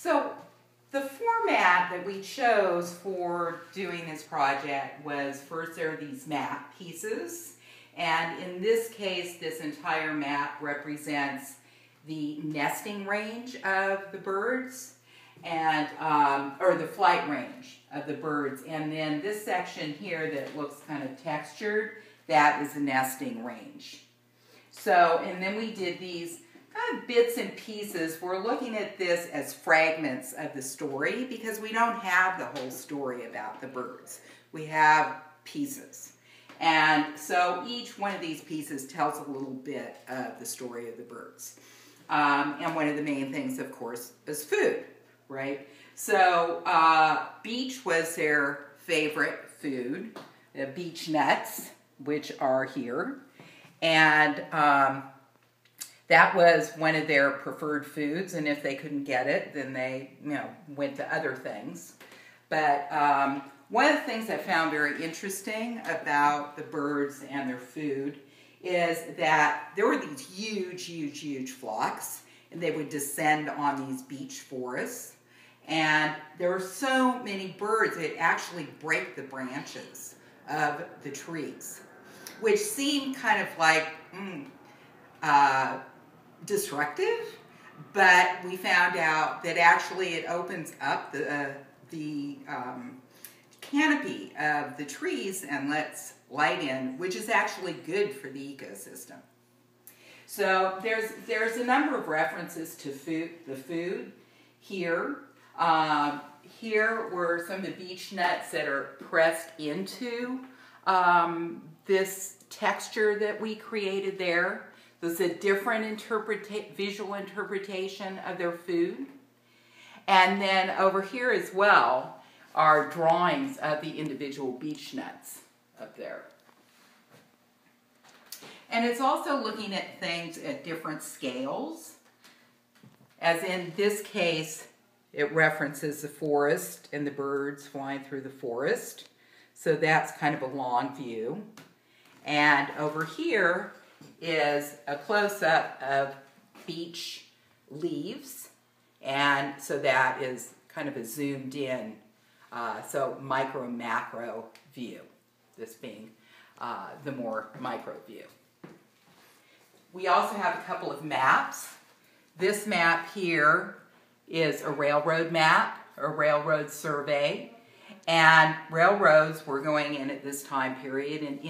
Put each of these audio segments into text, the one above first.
So the format that we chose for doing this project was, first there are these map pieces, and in this case this entire map represents the nesting range of the birds, and or the flight range of the birds, and then this section here that looks kind of textured, that is the nesting range. So, and then we did these kind of bits and pieces. We're looking at this as fragments of the story because we don't have the whole story about the birds. We have pieces. And so each one of these pieces tells a little bit of the story of the birds. And one of the main things, of course, is food, right? So beech was their favorite food, the beech nuts, which are here. And that was one of their preferred foods, and if they couldn't get it, then they, went to other things. But one of the things I found very interesting about the birds and their food is that there were these huge flocks, and they would descend on these beech forests. And there were so many birds, they'd actually break the branches of the trees, which seemed kind of like destructive, but we found out that actually it opens up the canopy of the trees and lets light in, which is actually good for the ecosystem. So there's a number of references to the food here. Here were some of the beech nuts that are pressed into this texture that we created there. There's a different visual interpretation of their food. And then over here as well are drawings of the individual beech nuts up there. And it's also looking at things at different scales. As in this case, it references the forest and the birds flying through the forest. So that's kind of a long view. And over here is a close-up of beech leaves. And so that is kind of a zoomed in, so micro-macro view, this being the more micro view. We also have a couple of maps. This map here is a railroad map, a railroad survey. And railroads were going in at this time period and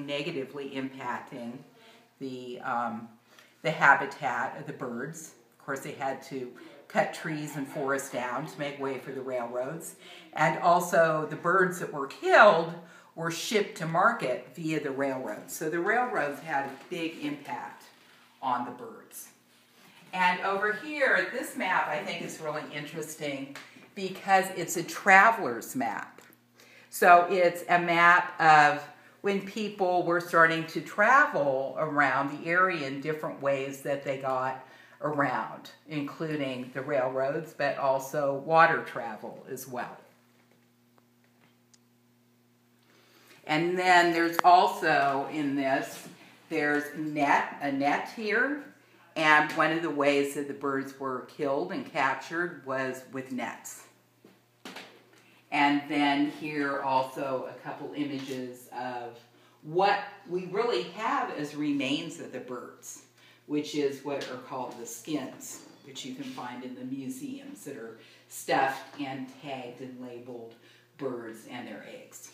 negatively impacting the habitat of the birds. Of course, they had to cut trees and forests down to make way for the railroads. And also, the birds that were killed were shipped to market via the railroads. So the railroads had a big impact on the birds. And over here, this map I think is really interesting because it's a traveler's map. So it's a map of when people were starting to travel around the area in different ways that they got around, including the railroads, but also water travel as well. And then there's also in this, there's a net here, and one of the ways that the birds were killed and captured was with nets. And then here also a couple images of what we really have as remains of the birds, which is what are called the skins, which you can find in the museums that are stuffed and tagged and labeled birds and their eggs.